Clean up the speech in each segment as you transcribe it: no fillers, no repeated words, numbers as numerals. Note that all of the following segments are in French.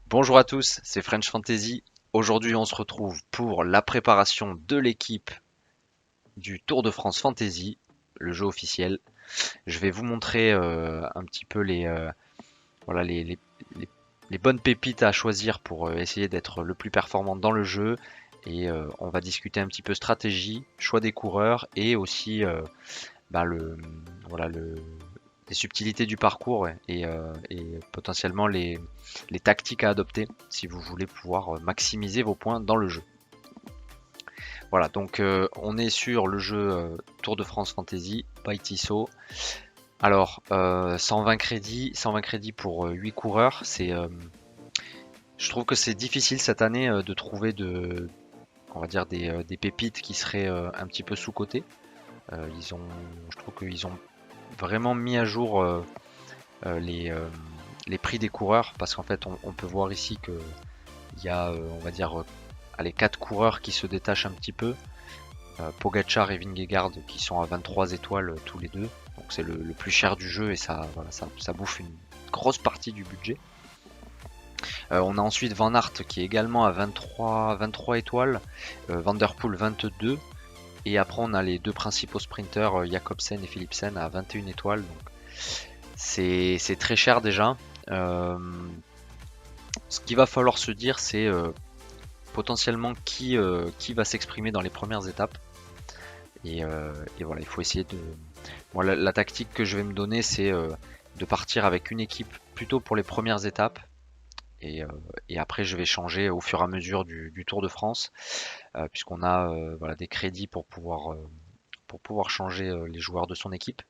Bonjour à tous, c'est French Fantasy. Aujourd'hui, on se retrouve pour la préparation de l'équipe du Tour de France Fantasy, le jeu officiel. Je vais vous montrer un petit peu voilà, les bonnes pépites à choisir pour essayer d'être le plus performant dans le jeu. Et on va discuter un petit peu stratégie, choix des coureurs et aussi bah, voilà, les subtilités du parcours et potentiellement les tactiques à adopter si vous voulez pouvoir maximiser vos points dans le jeu. Voilà, donc on est sur le jeu Tour de France Fantasy by Tissot. Alors, 120 crédits pour 8 coureurs, je trouve que c'est difficile cette année de trouver on va dire des pépites qui seraient un petit peu sous-cotées. Je trouve qu'ils ont vraiment mis à jour euh, les, euh, les prix des coureurs parce qu'en fait on peut voir ici que il y a on va dire les 4 coureurs qui se détachent un petit peu. Pogacar et Vingegaard qui sont à 23 étoiles tous les deux, donc c'est le plus cher du jeu et ça, voilà, ça bouffe une grosse partie du budget. On a ensuite Van Aert qui est également à 23 étoiles, Van Der Poel 22, et après on a les deux principaux sprinters Jacobsen et Philipsen à 21 étoiles, donc c'est très cher déjà. Euh, Ce qu'il va falloir se dire, c'est potentiellement qui va s'exprimer dans les premières étapes. Et voilà, il faut essayer de. Bon, la tactique que je vais me donner, c'est de partir avec une équipe plutôt pour les premières étapes. Et, euh, et après, je vais changer au fur et à mesure du Tour de France, puisqu'on a voilà, des crédits pour pouvoir changer les joueurs de son équipe.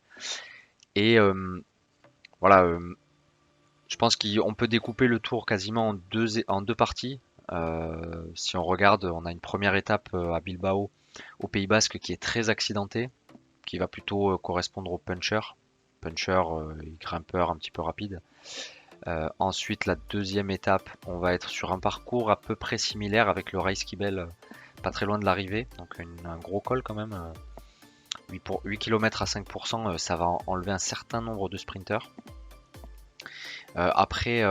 Et voilà, je pense qu'on peut découper le tour quasiment en deux parties. Si on regarde, on a une première étape à Bilbao, au Pays Basque, qui est très accidentée, qui va plutôt correspondre au puncher. Puncher et grimpeur un petit peu rapide. Ensuite, la deuxième étape, on va être sur un parcours à peu près similaire avec le Reiskibel, pas très loin de l'arrivée, donc un gros col quand même. 8 km à 5%, ça va enlever un certain nombre de sprinters. Après,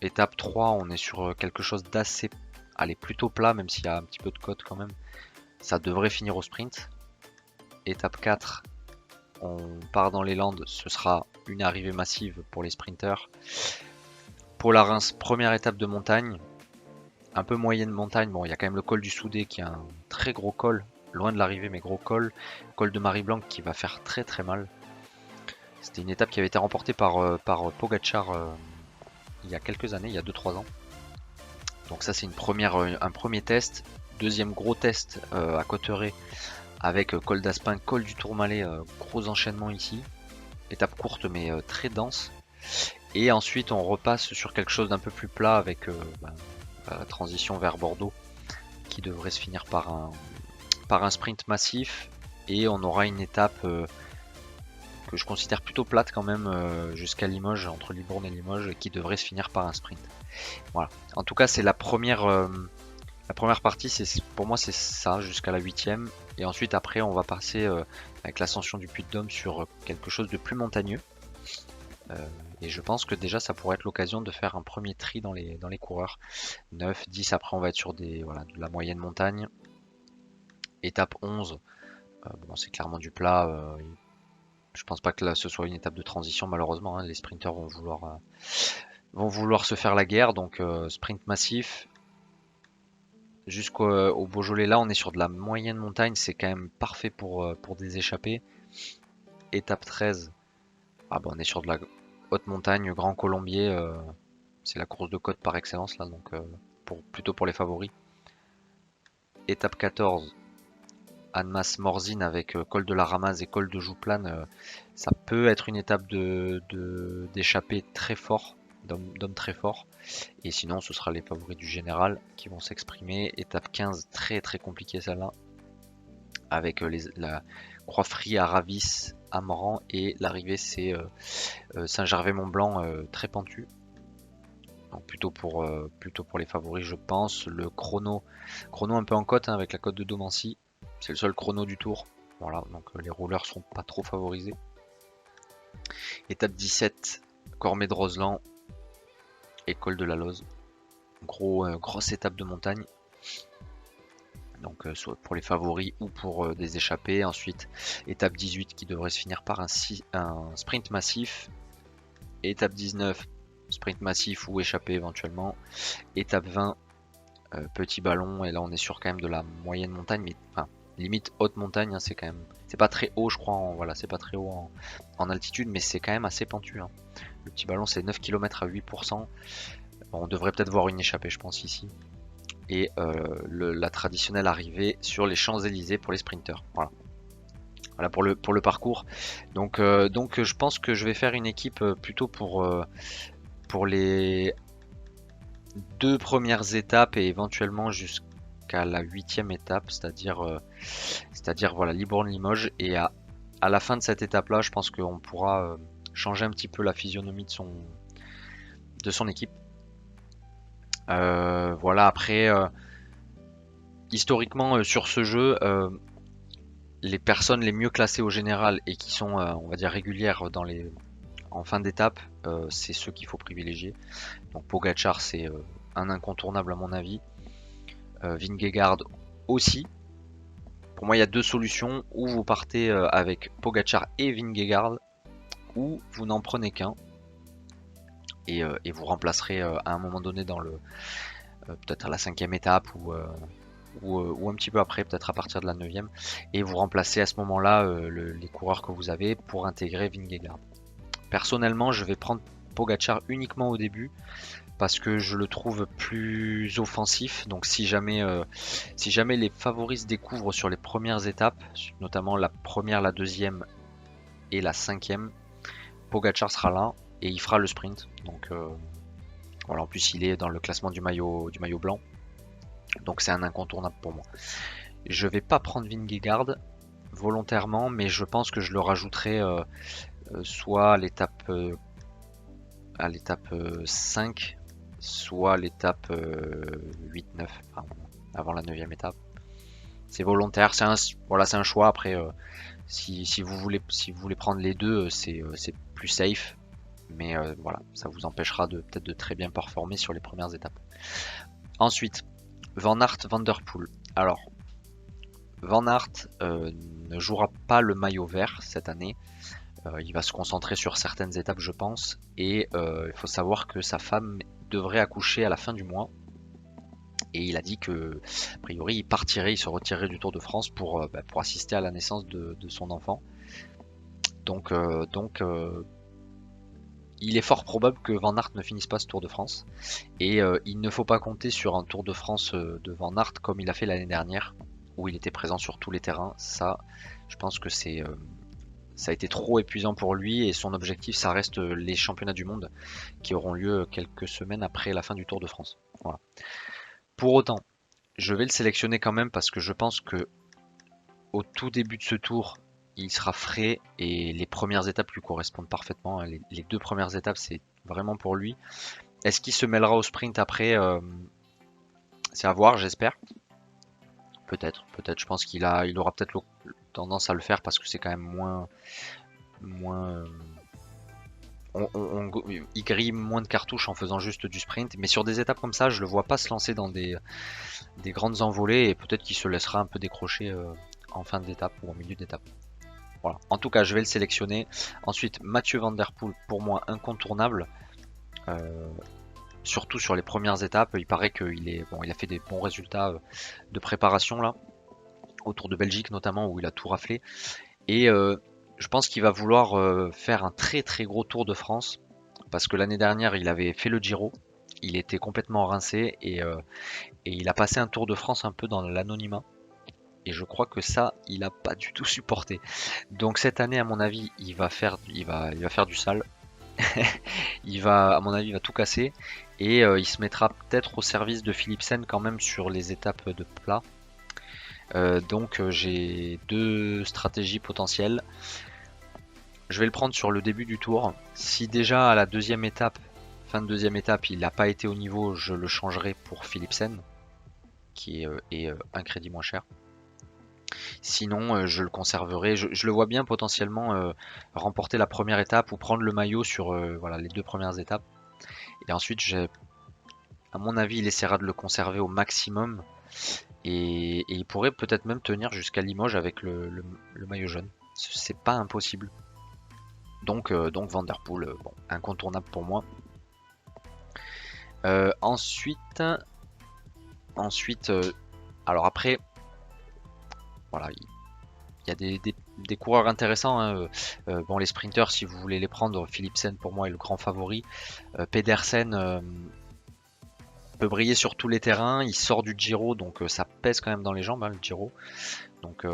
étape 3, on est sur quelque chose d'assez, allez, plutôt plat, même s'il y a un petit peu de côte quand même. Ça devrait finir au sprint. Étape 4, on part dans les Landes, ce sera une arrivée massive pour les sprinters. Pour la Reims, première étape de montagne, un peu moyenne montagne. Bon, il y a quand même le col du Soudé qui est un très gros col, loin de l'arrivée, mais gros col. Col de Marie-Blanque qui va faire très très mal. C'était une étape qui avait été remportée par Pogacar il y a quelques années, il y a 2-3 ans. Donc ça c'est un premier test. Deuxième gros test à Cotteret avec col d'Aspin, col du Tourmalet, gros enchaînement ici. Étape courte mais très dense. Et ensuite on repasse sur quelque chose d'un peu plus plat avec la transition vers Bordeaux qui devrait se finir par un sprint massif. Et on aura une étape que je considère plutôt plate quand même jusqu'à Limoges, entre Libourne et Limoges, qui devrait se finir par un sprint. Voilà. En tout cas, c'est la première partie, pour moi c'est ça jusqu'à la 8ème. Et ensuite après on va passer avec l'ascension du Puy-de-Dôme sur quelque chose de plus montagneux. Et je pense que déjà ça pourrait être l'occasion de faire un premier tri dans les coureurs. 9, 10, après on va être sur voilà, de la moyenne montagne. Étape 11, bon, c'est clairement du plat. Je pense pas que là ce soit une étape de transition malheureusement, hein. Les sprinters vont vouloir se faire la guerre, donc sprint massif. Jusqu'au Beaujolais, là on est sur de la moyenne montagne, c'est quand même parfait pour des échappées. Étape 13, ah bah, on est sur de la haute montagne, Grand Colombier, c'est la course de côte par excellence là, donc plutôt pour les favoris. Étape 14, Annemasse Morzine avec col de la Ramaz et col de Jouplane, ça peut être une étape d'échappée très fort, d'hommes très forts. Et sinon, ce sera les favoris du général qui vont s'exprimer. Étape 15, très très compliquée celle-là, avec la Croix-Frie à Ravis, Amran, et l'arrivée c'est Saint-Gervais-Mont-Blanc, très pentu. Donc plutôt pour les favoris, je pense. Le chrono un peu en cote, hein, avec la cote de Domancy. C'est le seul chrono du tour. Voilà, donc les rouleurs seront pas trop favorisés. Étape 17, Cormet de Roseland. et col de la Loze. Grosse étape de montagne. Donc soit pour les favoris ou pour des échappées. Ensuite, étape 18 qui devrait se finir par un sprint massif. Étape 19, sprint massif ou échappée éventuellement. Étape 20, petit ballon. Et là, on est sur quand même de la moyenne montagne, mais enfin, limite haute montagne. Hein, c'est quand même, c'est pas très haut, je crois. Voilà, c'est pas très haut en altitude, mais c'est quand même assez pentu. Hein. Le petit ballon, c'est 9 km à 8%. Bon, on devrait peut-être voir une échappée, je pense, ici. Et la traditionnelle arrivée sur les Champs-Élysées pour les sprinters. Voilà pour le parcours. Donc je pense que je vais faire une équipe plutôt pour les 2 premières étapes et éventuellement jusqu'à la 8e étape, c'est-à-dire voilà, Libourne-Limoges. Et à la fin de cette étape-là, je pense qu'on pourra changer un petit peu la physionomie de son équipe. Voilà, après, historiquement, sur ce jeu, les personnes les mieux classées au général et qui sont, on va dire, régulières en fin d'étape, c'est ceux qu'il faut privilégier. Donc Pogacar, c'est un incontournable à mon avis. Vingegaard aussi. Pour moi, il y a 2 solutions. Ou vous partez avec Pogacar et Vingegaard, ou vous n'en prenez qu'un. Et vous remplacerez à un moment donné dans peut-être à la 5e étape ou un petit peu après, peut-être à partir de la 9e, et vous remplacez à ce moment-là les coureurs que vous avez pour intégrer Vingegaard. Personnellement, je vais prendre Pogacar uniquement au début parce que je le trouve plus offensif. Donc si jamais les favoris se découvrent sur les premières étapes, notamment la première, la deuxième et la 5e, Pogacar sera là et il fera le sprint. Donc voilà, en plus il est dans le classement du maillot blanc. Donc c'est un incontournable pour moi. Je vais pas prendre Vingegaard volontairement, mais je pense que je le rajouterai soit à l'étape 5, soit à l'étape 8-9, avant la 9e étape. C'est volontaire, c'est un choix. Après, si vous voulez prendre les deux, c'est plus safe. Mais voilà, ça vous empêchera peut-être de très bien performer sur les premières étapes. Ensuite, Van Aert, Van der Poel. Alors, Van Aert ne jouera pas le maillot vert cette année. Il va se concentrer sur certaines étapes, je pense. Et il faut savoir que sa femme devrait accoucher à la fin du mois. Et il a dit que, a priori, il se retirerait du Tour de France pour assister à la naissance de son enfant. Donc, il est fort probable que Van Aert ne finisse pas ce Tour de France. Et il ne faut pas compter sur un Tour de France de Van Aert comme il a fait l'année dernière, où il était présent sur tous les terrains. Ça, je pense que ça a été trop épuisant pour lui, et son objectif, ça reste les championnats du monde qui auront lieu quelques semaines après la fin du Tour de France. Voilà. Pour autant, je vais le sélectionner quand même parce que je pense que au tout début de ce tour, il sera frais et les premières étapes lui correspondent parfaitement. Les 2 premières étapes, c'est vraiment pour lui. Est-ce qu'il se mêlera au sprint après? C'est à voir, j'espère. Peut-être. Je pense il aura peut-être tendance à le faire parce que c'est quand même moins, il grille moins de cartouches en faisant juste du sprint. Mais sur des étapes comme ça, je le vois pas se lancer dans des grandes envolées, et peut-être qu'il se laissera un peu décrocher en fin d'étape ou en milieu d'étape. Voilà. En tout cas, je vais le sélectionner. Ensuite, Mathieu Van Der Poel, pour moi incontournable. Surtout sur les premières étapes, il paraît il a fait des bons résultats de préparation là, autour de Belgique notamment, où il a tout raflé. Et je pense qu'il va vouloir faire un très très gros Tour de France, parce que l'année dernière il avait fait le Giro, il était complètement rincé, et il a passé un Tour de France un peu dans l'anonymat. Et je crois que ça, il a pas du tout supporté. Donc cette année, à mon avis, il va faire du sale. À mon avis, il va tout casser. Et il se mettra peut-être au service de Philipsen quand même sur les étapes de plat. Donc j'ai 2 stratégies potentielles. Je vais le prendre sur le début du tour. Si déjà à la fin de deuxième étape, il n'a pas été au niveau, je le changerai pour Philipsen, qui est un crédit moins cher. Sinon, je le conserverai. Je le vois bien potentiellement remporter la première étape ou prendre le maillot sur voilà, les 2 premières étapes. Et ensuite, à mon avis, il essaiera de le conserver au maximum. Et il pourrait peut-être même tenir jusqu'à Limoges avec le maillot jaune. C'est pas impossible. Donc Van Der Poel, bon, incontournable pour moi. Ensuite, alors après, voilà, il y a des coureurs intéressants, hein. Bon, les sprinters, si vous voulez les prendre, Philipsen pour moi est le grand favori. Pedersen peut briller sur tous les terrains. Il sort du Giro, donc ça pèse quand même dans les jambes, hein, le Giro. Donc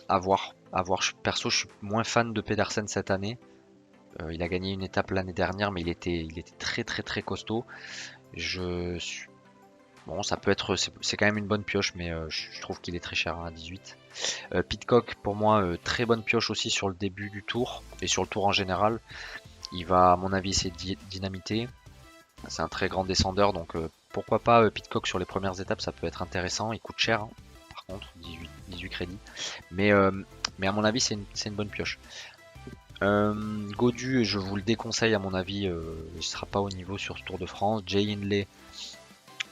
à voir. Perso, je suis moins fan de Pedersen cette année. Il a gagné une étape l'année dernière, mais il était très très très costaud. Bon, ça peut être, c'est quand même une bonne pioche, mais je trouve qu'il est très cher, hein, à 18. Pidcock, pour moi, très bonne pioche aussi sur le début du tour et sur le tour en général. Il va, à mon avis, essayer de dynamiter. C'est un très grand descendeur, donc pourquoi pas Pidcock sur les premières étapes, ça peut être intéressant. Il coûte cher, hein, par contre, 18 crédits. Mais à mon avis, c'est une bonne pioche. Gaudu, je vous le déconseille, à mon avis, il ne sera pas au niveau sur ce Tour de France. Jay Hindley,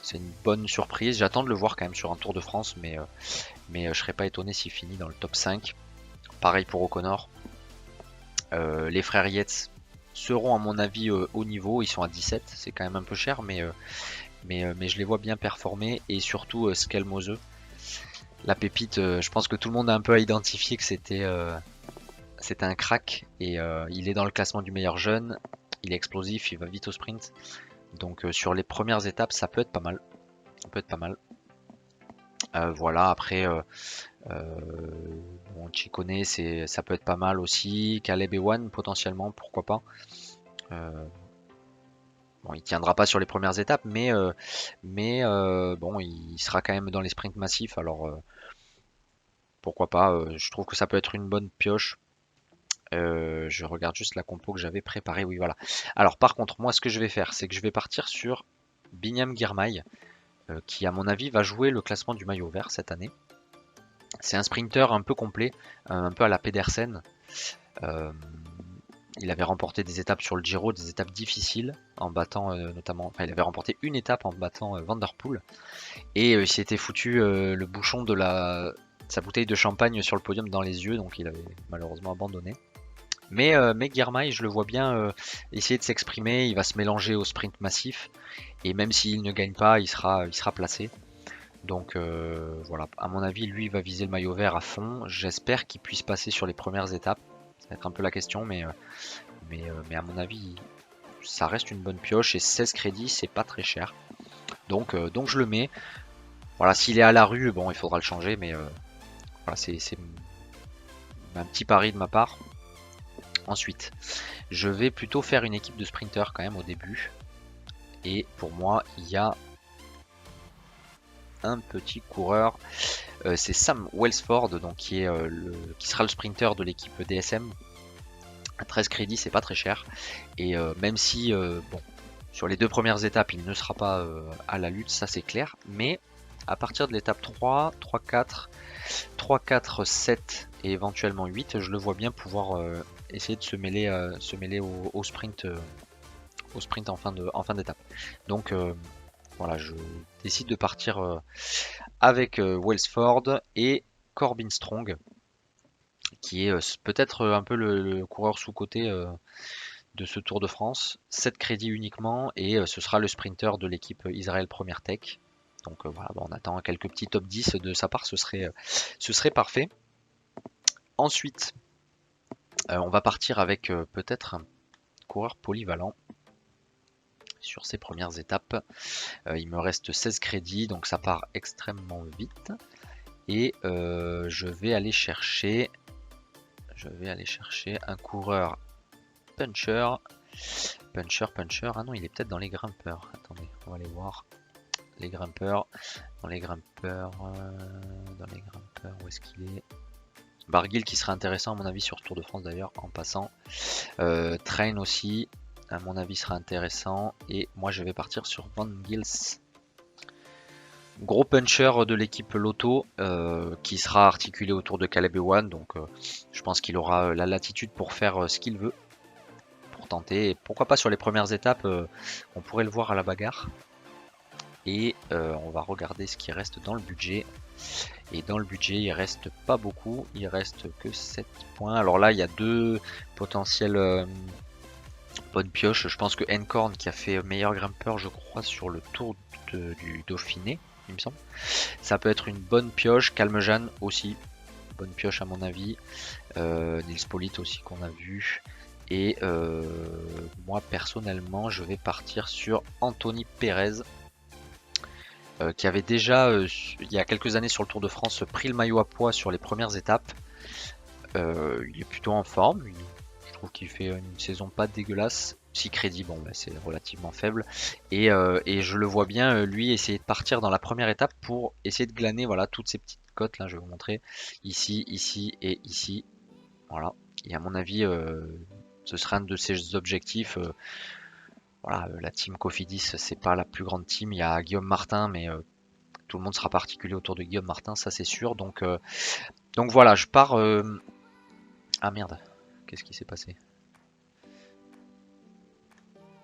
c'est une bonne surprise. J'attends de le voir quand même sur un Tour de France, mais je serais pas étonné s'il finit dans le top 5. Pareil pour O'Connor. Les frères Yates seront à mon avis au niveau. Ils sont à 17, c'est quand même un peu cher, mais je les vois bien performer. Et surtout Skelmose, la pépite. Je pense que tout le monde a un peu identifié que c'était un crack. Et il est dans le classement du meilleur jeune. Il est explosif, il va vite au sprint. Donc sur les premières étapes, ça peut être pas mal. Ça peut être pas mal. Voilà, après, bon, Chicone, ça peut être pas mal aussi. Caleb Ewan, potentiellement, pourquoi pas. Bon, il tiendra pas sur les premières étapes, mais bon, il sera quand même dans les sprints massifs, alors pourquoi pas. Je trouve que ça peut être une bonne pioche. Je regarde juste la compo que j'avais préparée. Oui, voilà. Alors, par contre, moi, ce que je vais faire, c'est que je vais partir sur Binyam Girmay, qui, à mon avis, va jouer le classement du maillot vert cette année. C'est un sprinter un peu complet, un peu à la Pedersen. Il avait remporté des étapes sur le Giro, des étapes difficiles, en battant notamment. Enfin, il avait remporté une étape en battant Van Der Poel. Et il s'était foutu le bouchon de sa bouteille de champagne sur le podium dans les yeux, donc il avait malheureusement abandonné. Mais Girmay, je le vois bien essayer de s'exprimer, il va se mélanger au sprint massif, et même s'il ne gagne pas, il sera placé. Donc voilà, à mon avis, lui il va viser le maillot vert à fond. J'espère qu'il puisse passer sur les premières étapes. Ça va être un peu la question, mais à mon avis, ça reste une bonne pioche et 16 crédits, c'est pas très cher. Donc je le mets. Voilà, s'il est à la rue, bon, il faudra le changer, mais voilà, c'est un petit pari de ma part. Ensuite, je vais plutôt faire une équipe de sprinters quand même au début. Et pour moi, il y a un petit coureur, c'est Sam Welsford, donc qui sera le sprinter de l'équipe DSM. À 13 crédits, c'est pas très cher. Et même si, bon, sur les deux premières étapes, il ne sera pas à la lutte, ça c'est clair. Mais à partir de l'étape 3, 3, 4, 3, 4, 7 et éventuellement 8, je le vois bien pouvoir essayer de se mêler au sprint en fin d'étape. Donc voilà, je décide de partir avec Welsford et Corbin Strong, qui est peut-être un peu le coureur sous-coté de ce Tour de France. 7 crédits uniquement, et ce sera le sprinter de l'équipe Israël Première Tech. Donc voilà, on attend quelques petits top 10 de sa part, ce serait parfait. Ensuite, on va partir avec peut-être un coureur polyvalent sur ces premières étapes. Il me reste 16 crédits, donc ça part extrêmement vite. Et je vais aller chercher un coureur puncher. Ah non, il est peut-être dans les grimpeurs. Attendez, on va aller voir. Les grimpeurs. Dans les grimpeurs, où est-ce qu'il est? Barguil qui serait intéressant à mon avis sur Tour de France d'ailleurs, en passant. Train aussi, à mon avis sera intéressant. Et moi je vais partir sur Van Gils. Gros puncher de l'équipe Lotto, qui sera articulé autour de Caleb Ewan. Donc je pense qu'il aura la latitude pour faire ce qu'il veut, pour tenter. Et pourquoi pas sur les premières étapes, on pourrait le voir à la bagarre. Et on va regarder ce qui reste dans le budget. Et dans le budget, il reste pas beaucoup, il reste que 7 points. Alors là, il y a 2 potentielles bonnes pioches. Je pense que Encorn, qui a fait meilleur grimpeur, je crois, sur le tour du Dauphiné, il me semble. Ça peut être une bonne pioche. Calmejeanne aussi, bonne pioche à mon avis. Nils Pollitt aussi qu'on a vu. Et moi personnellement, je vais partir sur Anthony Perez. Qui avait déjà, il y a quelques années sur le Tour de France, pris le maillot à pois sur les premières étapes. Il est plutôt en forme. Je trouve qu'il fait une saison pas dégueulasse. 6 crédits, bon, bah, c'est relativement faible. Et je le vois bien, lui, essayer de partir dans la première étape pour essayer de glaner voilà, toutes ces petites cotes. Là, je vais vous montrer. Ici, ici et ici. Voilà. Et à mon avis, ce sera un de ses objectifs. Voilà, la team Cofidis, c'est pas la plus grande team. Il y a Guillaume Martin, mais tout le monde sera particulier autour de Guillaume Martin, ça c'est sûr. Donc voilà, je pars. Ah merde, qu'est-ce qui s'est passé?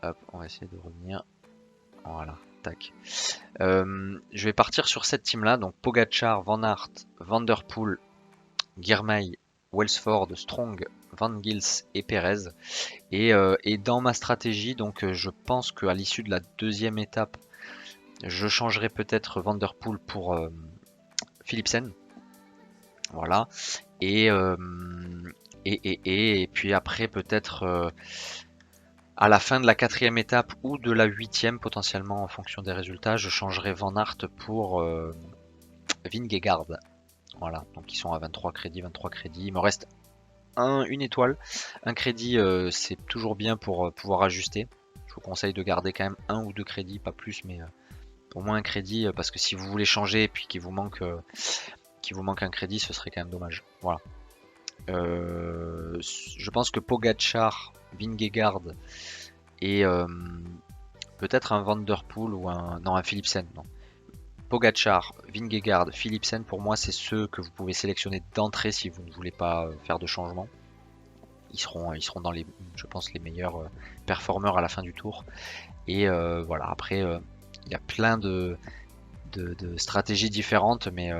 Hop, on va essayer de revenir. Voilà, tac. Je vais partir sur cette team-là. Donc Pogacar, Van Aert, Van der Poel, Girmay, Welsford, Strong, Van Gils et Perez. Et dans ma stratégie, donc je pense qu'à l'issue de la deuxième étape, je changerai peut-être Van der Poel pour Philipsen. Voilà. Et puis après peut-être à la fin de la quatrième étape ou de la huitième potentiellement en fonction des résultats, je changerai Van Aert pour Vingegaard. Voilà, donc ils sont à 23 crédits, 23 crédits. Il me reste une étoile. Un crédit, c'est toujours bien pour pouvoir ajuster. Je vous conseille de garder quand même 1 ou 2 crédits, pas plus, mais au moins un crédit, parce que si vous voulez changer et puis qu'il vous manque un crédit, ce serait quand même dommage. Voilà. Je pense que Pogacar, Vingegaard et peut-être un Van der Poel ou un Philipsen. Non. Pogacar, Vingegaard, Philipsen, pour moi, c'est ceux que vous pouvez sélectionner d'entrée si vous ne voulez pas faire de changement. Ils seront dans je pense, les meilleurs performeurs à la fin du tour. Et voilà, après, il y a plein de stratégies différentes, mais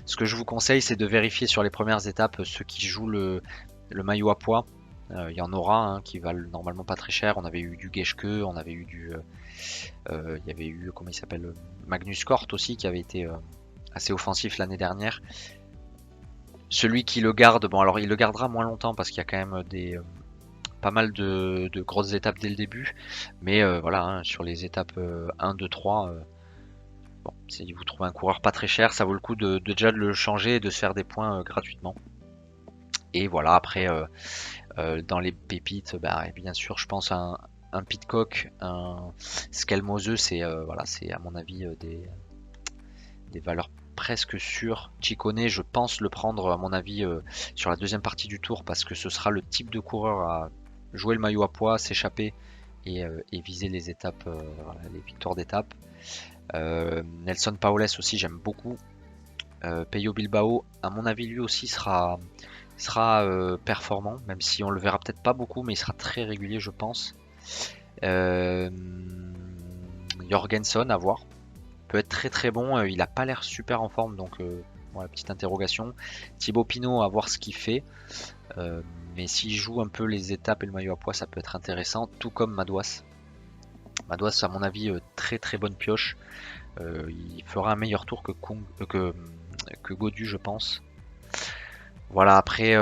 ce que je vous conseille, c'est de vérifier sur les premières étapes ceux qui jouent le maillot à pois. Il y en aura hein, qui valent normalement pas très cher. On avait eu du Geschke, on avait eu il y avait eu, comment il s'appelle, Magnus Cort aussi, qui avait été assez offensif l'année dernière. Celui qui le garde, bon alors il le gardera moins longtemps parce qu'il y a quand même pas mal de grosses étapes dès le début. Mais voilà, hein, sur les étapes 1, 2, 3, bon, si vous trouvez un coureur pas très cher, ça vaut le coup de déjà de le changer et de se faire des points gratuitement. Et voilà, après, dans les pépites, bah, bien sûr, je pense à un Pidcock, un Skelmose, c'est voilà, c'est à mon avis des valeurs presque sûres. Ciccone, je pense le prendre à mon avis sur la deuxième partie du tour parce que ce sera le type de coureur à jouer le maillot à pois, s'échapper et viser les étapes, voilà, les victoires d'étape. Nelson Paoles aussi, j'aime beaucoup. Peyo Bilbao, à mon avis, lui aussi sera performant, même si on le verra peut-être pas beaucoup, mais il sera très régulier, je pense. Jorgensen, à voir. Peut être très très bon, il a pas l'air super en forme, donc voilà, petite interrogation. Thibaut Pinot, à voir ce qu'il fait. Mais s'il joue un peu les étapes et le maillot à pois, ça peut être intéressant, tout comme Madouas. Madouas, à mon avis, très très bonne pioche. Il fera un meilleur tour que Gaudu, je pense. Voilà, après,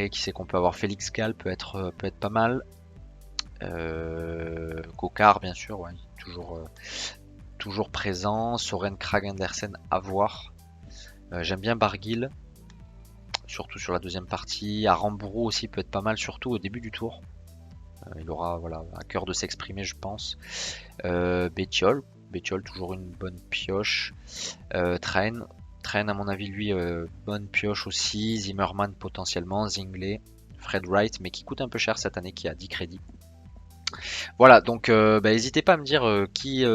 qui c'est qu'on peut avoir? Félix Gall peut être pas mal. Kokar, bien sûr, ouais, toujours présent. Soren Kragh Andersen, à voir. J'aime bien Barguil, surtout sur la deuxième partie. Aramburu aussi peut être pas mal, surtout au début du tour. Il aura voilà, à cœur de s'exprimer, je pense. Bettiol, toujours une bonne pioche. Train, à mon avis, lui, bonne pioche aussi. Zimmerman potentiellement. Zingley, Fred Wright, mais qui coûte un peu cher cette année, qui a 10 crédits. Voilà, donc n'hésitez pas à me dire qui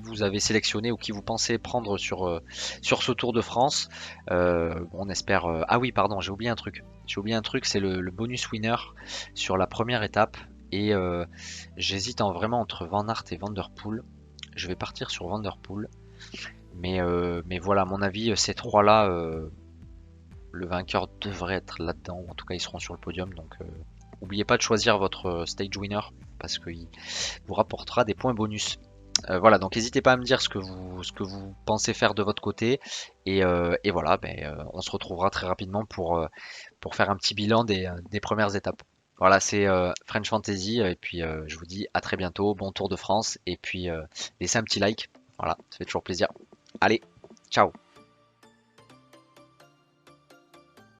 vous avez sélectionné ou qui vous pensez prendre sur ce Tour de France. On espère. Ah oui, pardon, j'ai oublié un truc. J'ai oublié un truc, c'est le bonus winner sur la première étape. Et j'hésite vraiment entre Van Aert et Van Der Poel. Je vais partir sur Van Der Poel. Mais voilà, à mon avis, ces trois-là, le vainqueur devrait être là-dedans. En tout cas, ils seront sur le podium. Donc, n'oubliez pas de choisir votre stage winner parce qu'il vous rapportera des points bonus. Voilà, donc n'hésitez pas à me dire ce que vous pensez faire de votre côté. Et voilà, on se retrouvera très rapidement pour faire un petit bilan des premières étapes. Voilà, c'est French Fantasy. Et puis je vous dis à très bientôt. Bon Tour de France. Et puis laissez un petit like. Voilà, ça fait toujours plaisir. Allez, ciao!